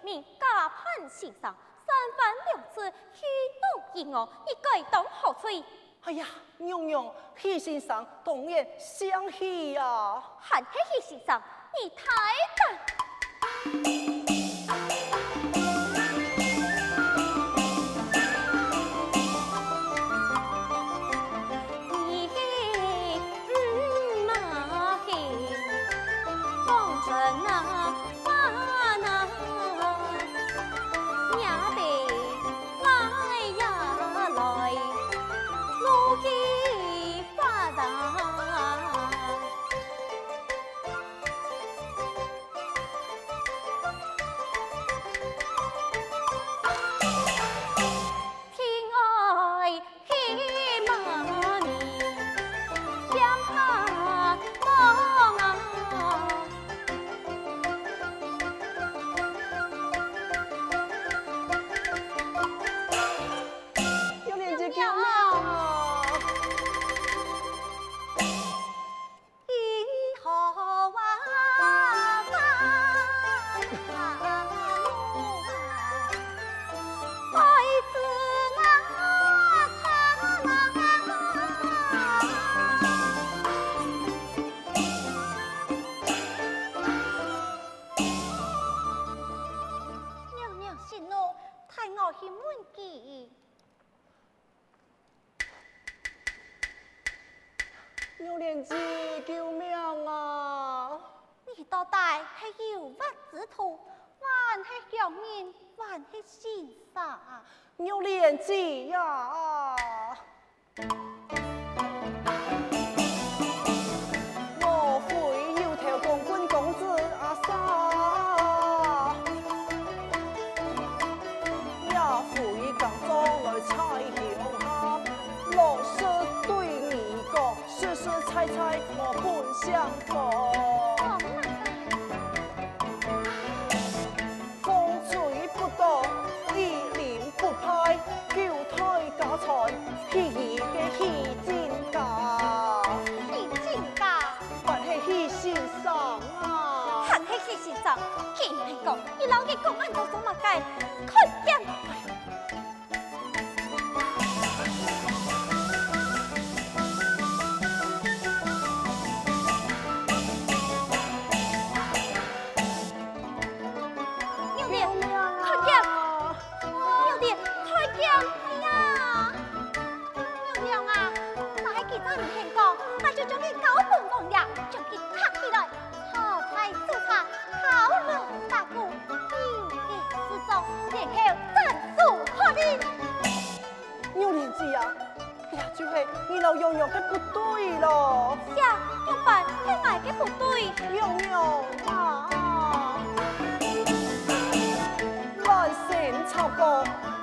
名家潘先生，三番两次虚动意我，你该当何罪？哎呀，娘娘，许先生当然相喜呀！还是许先生，你太敢！娘莲子，救命啊！你到底是有wat之徒，还是强人，还是先生？娘莲子呀！我非有头公公公子阿嫂，也非刚中来猜后下，老师对你讲，实实在在我本相逢。风吹不动，雨淋不拍，叫胎家财，喜儿嘅喜真假。你真假？还是喜先生啊？还是许先生？既然係講，你老嘅公安到什麼界？快點！你老娘娘嘅不對咯，呀，要辦係我嘅不對，娘娘啊，來生插播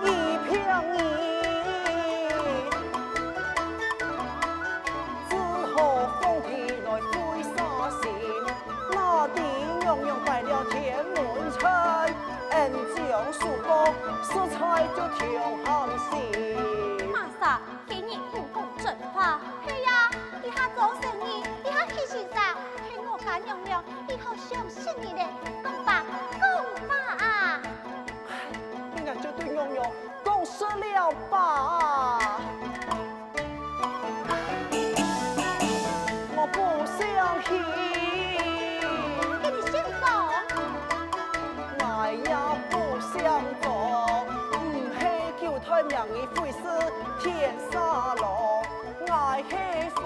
一片意，只好風氣來灰沙線，那啲娘娘拜了天門春，恩將樹波，色彩就調行線。馬薩，今日武功進化，係呀，你下做生意，你下去先生，係我家娘娘，以後相信你咧，講吧，講吧啊！應該就對娘娘講實了吧？我不相信，給你先講，我也不想做，唔係叫他名義會是天沙羅，我係風。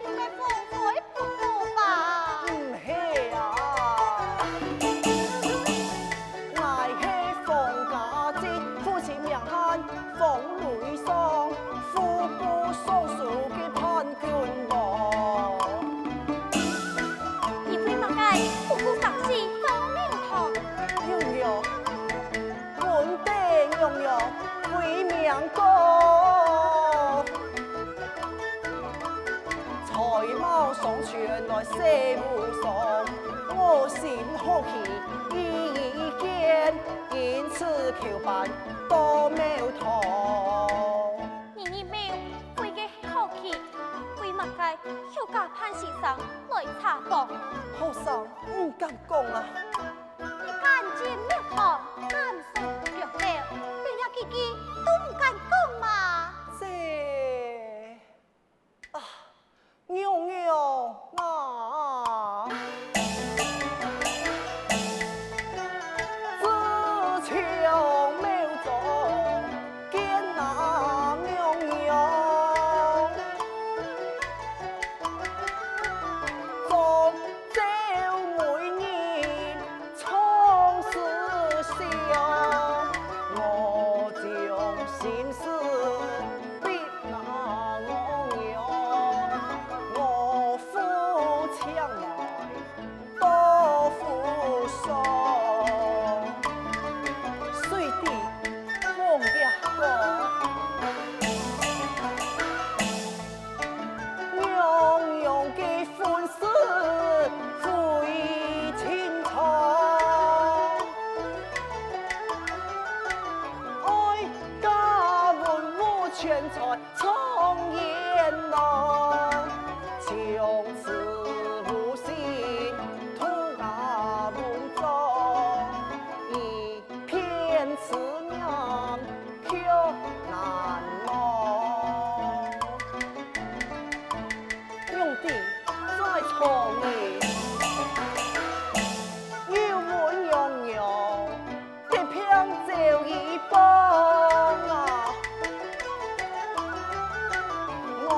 你咪風會不顧吧？唔係啊，我係風家節，夫妻名限風雷霜，富不雙數嘅潘君王。你會乜解？不顧上司有名堂，娘娘，本地娘娘為名高，才貌雙全來社會上，我心好奇意見，因此求辦多廟堂。你沒有為嘅好奇，為乜解？要家潘先生來查訪，後生唔敢講啊，你趕緊滅心事必那我用，我夫强来多负伤，水滴风也过。样样嘅欢事悔情长，爱家门无全财苍烟来，从此无心土家门中，一片慈娘却难忘。用地在床里，要满洋洋，地平就一帮啊！我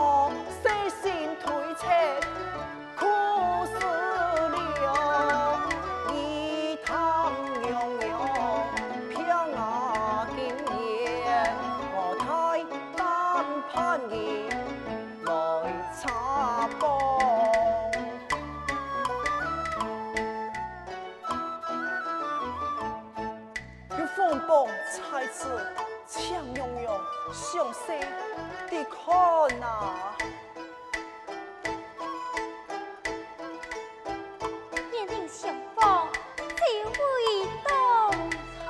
细心推测，苦思量，一趟洋洋，平啊经验，我太单盼意来插帮。有风暴才是强洋洋，向西的看啊！年龄相逢，只会当场。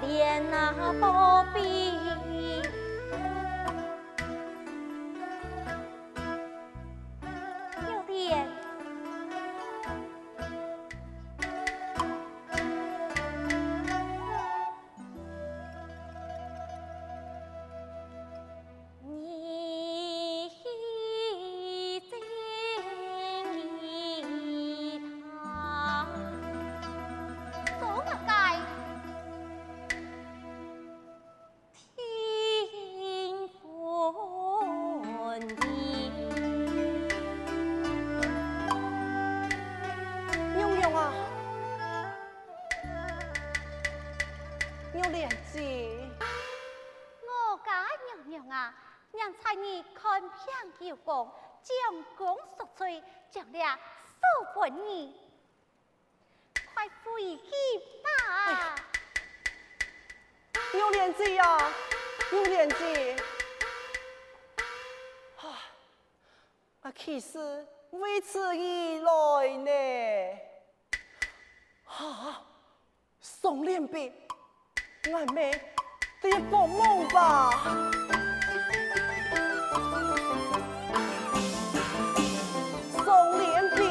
莲那不必，有点你真一他，做个该。听风吟，洋洋啊，有廉子，我家娘娘啊，娘猜你看平有功，将功赎罪，将俩收本你，快回去吧。有廉子呀，有廉子。其实为此而来呢。宋连璧，俺妹得帮忙吧。宋连璧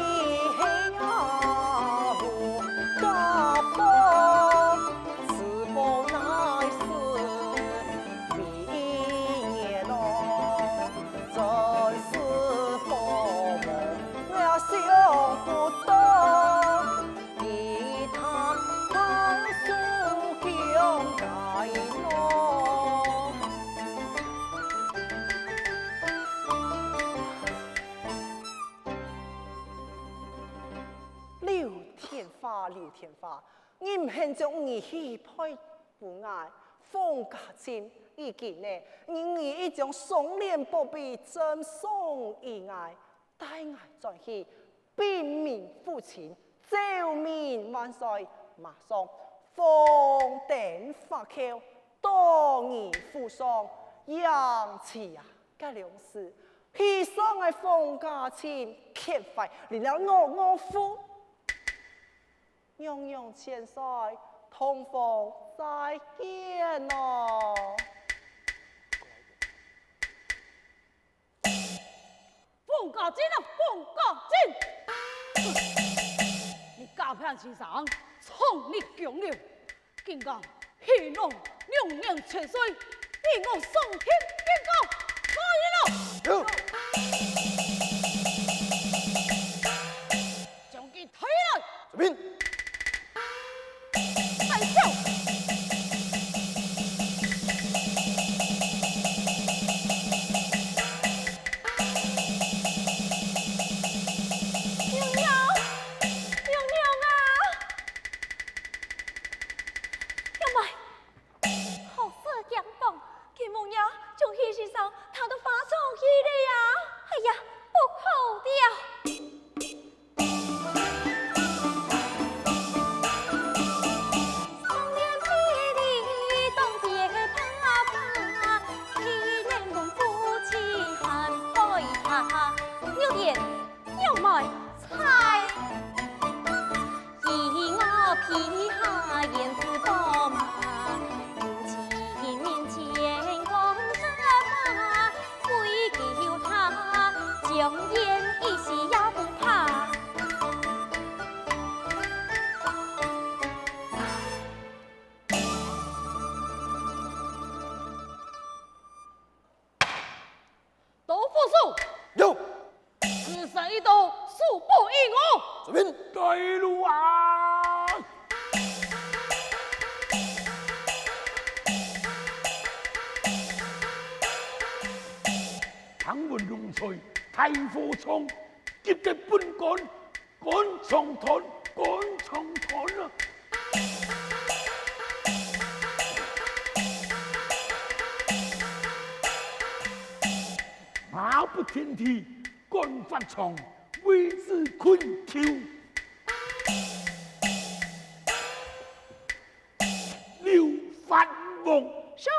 呀，我大帮，此帮乃是毕业咯，真是帮忙我想不到，一趟帮助强改咯。刘天花，刘天花，你唔肯将你去配不爱放假钱，已经呢，你已将宋连宝贝赠送意外，带爱再去禀明父亲，奏明万岁，马上放灯发轎，当你父上扬起啊，这两事，披上的放假钱，欠费，连了我夫。洋洋千岁，同逢再见咯！放假钱啊，放假钱！你假骗先生，冲你强了！竟讲戏弄两人泉水，令我送天见告，可以了。将其推来。这边。太笑。带路啊！唐文龙翠，太火冲，急得本干，干长团，干长团啊！马不停蹄，干发长，为之困求。刘发梦，相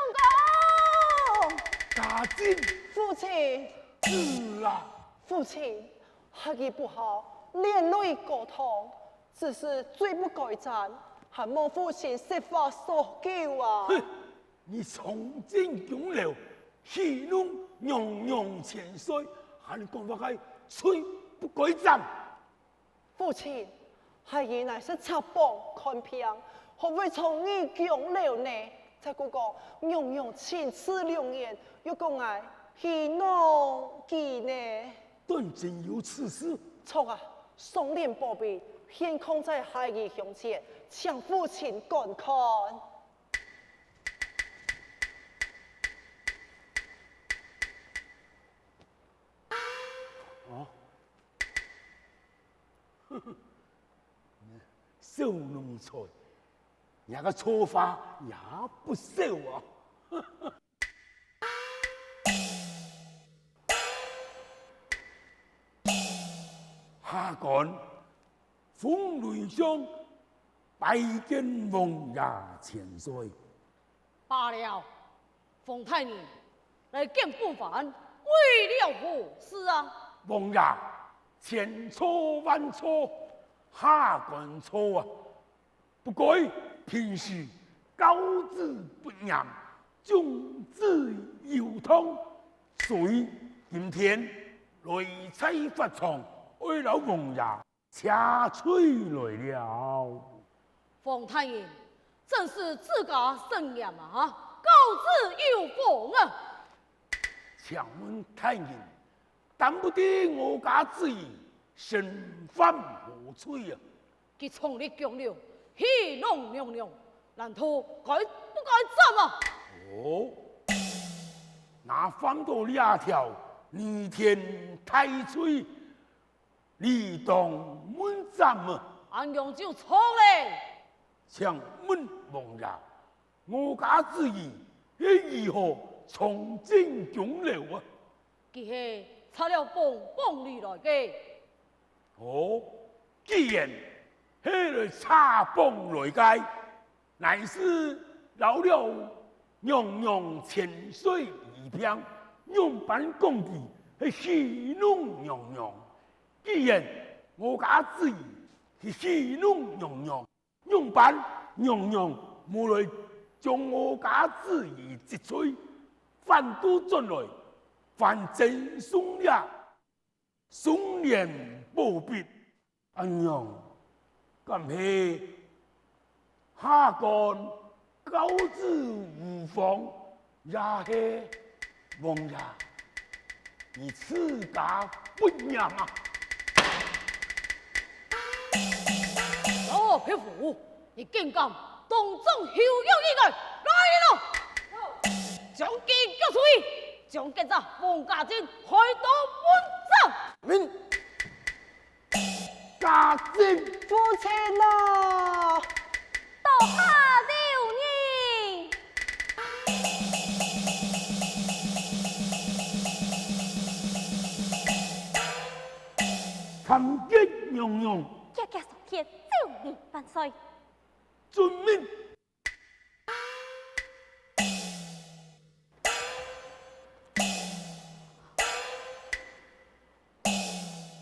公，家境父亲，是啊，父亲，学艺不好，连累沟通，只是罪不该斩，还望父亲设法索救啊！哼，你从今永留，戏弄洋洋千岁，还你讲法该罪不该斩。父亲，孩儿乃是插棒看病，何为从你强留呢？再个讲洋洋千次良言，又讲爱戏弄记呢？顿真有此事，错啊！送脸宝贝，现空在孩儿胸前，向父亲观看。哦，呵呵，小农菜，那个错法也不少啊。呵呵下官风雷乡拜见王爷千岁。罢了，冯太爷来见不凡，为了何事啊？王爷千错万错，下官错啊！不该平时高质不严，重质有通，所以今天雷彩发创，为了王爷掐吹来了。冯太爷真是自家慎言啊，高知有功啊！请问太爷，担不得我家之意，身犯何罪啊？佢从你强了，戏弄娘娘，难道该不该斩啊？哦，那犯到两条逆天太岁，你当满斩啊！安娘就错嘞。请问王爷，我家之意是如何从政强留啊？佢系插了棒里来嘅。哦，既然迄个插棒来街，乃是老了洋洋千岁一片，用板讲的是戏弄洋洋。既然我家之意是戏弄洋洋，用板洋洋无来将我家之意击碎，反都进来，反正松呀，松脸暴毙，安娘，敢是下官高知无妨，也是王爷，你此家不仁啊！老匹夫，你竟敢动众休要意外，来了！将其交出，将今朝王家军开刀本斩。命家珍，父亲啊！刀下留人，参见娘娘，家家上天，救你万岁！遵命。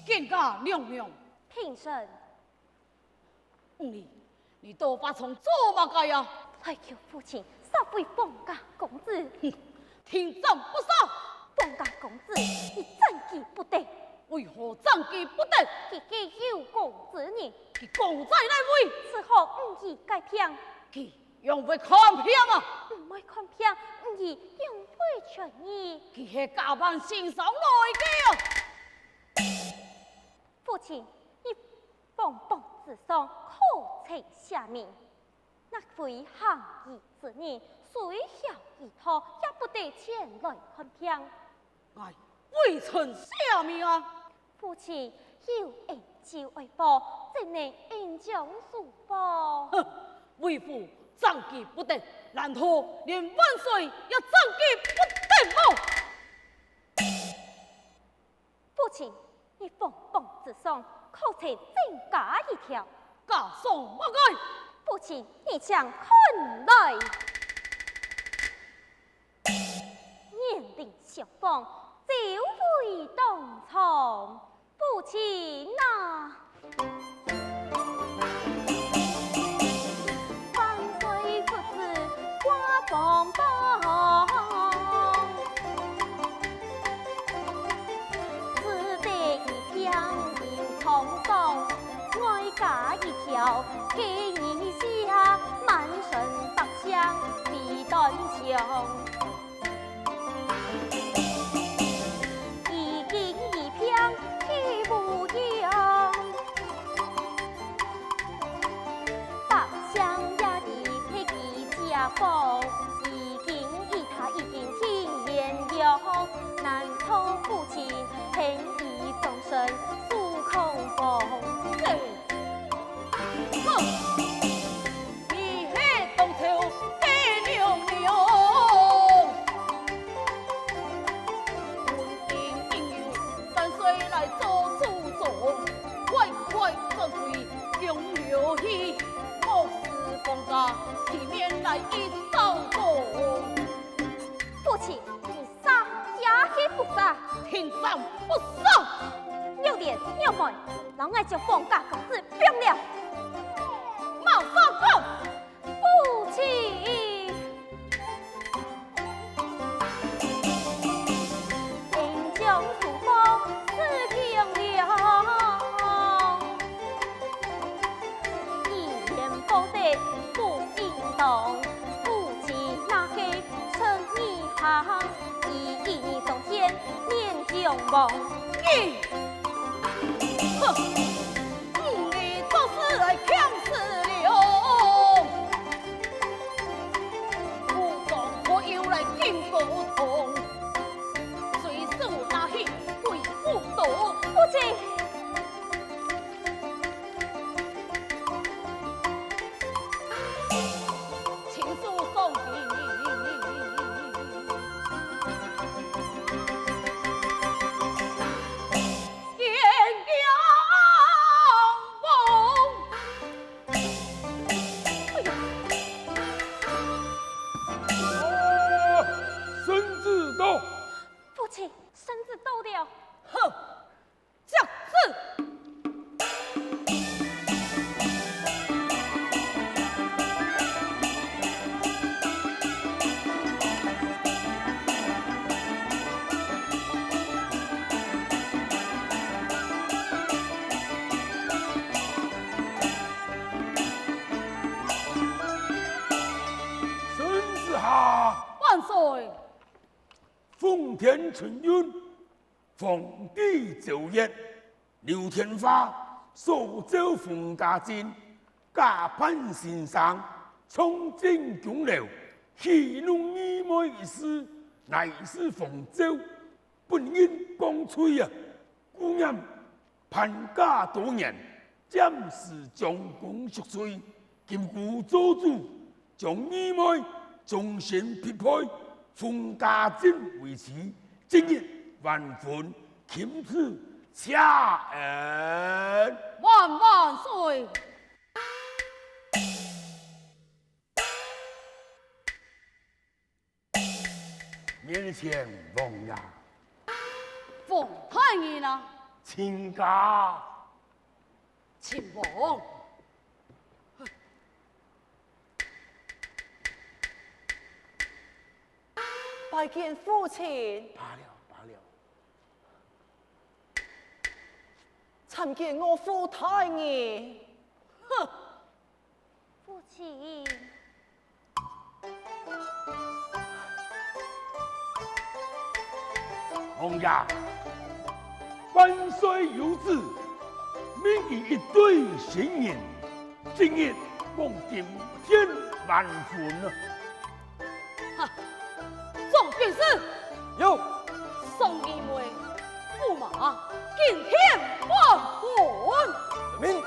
见家娘娘，平身，你都把从做嘛该呀？来求父亲杀回王家公子。哼，听朕不杀，王家公子，你战机不得，为何战机不得？自己有功之年，他公在内位，此后不宜改偏，他用会看片啊？唔会看偏，不宜用会权益。他是假扮先生来的啊！父亲，你放榜之上，可请下命。那非行义之人，虽小一托，也不得前来看偏。哎，未曾下命啊！父亲有恩就爱报，怎能恩将数报？哼，为父战机不得，然后连万岁也战机不得么？父亲，你放榜之上，可请增加一条。假送莫该。父亲，你将看来，年龄相仿，就会当从。父亲啊，万岁出子挂榜榜，只得一枪有冲动。外加一条，给你下满身百香比断枪，一斤一片气不扬，百香压的配给家风，一斤一塔一斤听言用，难偷父亲恨意终身诉空风。你黑东头给娘娘，文英应有万岁来做主宗，快快转回公刘去，莫使放假体面来一扫动。父亲，你杀也许不杀，听朕不杀。有点有门，老爱将王家公子变了。马上讲，父亲，英将楚风思平了，一言不得不应动。父亲那黑成一行，一中天念将梦。哼，你做事来强势了，武装可有来进沟通，随手拿起为不夺。父亲，情书送给天涯。下万岁！奉天承运，皇帝奏曰：刘天发所奏冯家珍，假扮先生，冲进宫楼，戏弄义妹一事，乃是冯州，本应光吹啊！故人判假多年，暂时将功赎罪，今故做主，将义妹终身匹配，冯家珍为妻，今日万分钦此下恩。万万岁！面前王呀，冯太医呢？请假。秦王，拜见父亲，罢了罢了，参见我父太爷。哼，父亲，王爷，万岁有旨，命以一对新人，今日共顶天万分啊！哈，宋军师有宋义妹驸马，今天万婚。明。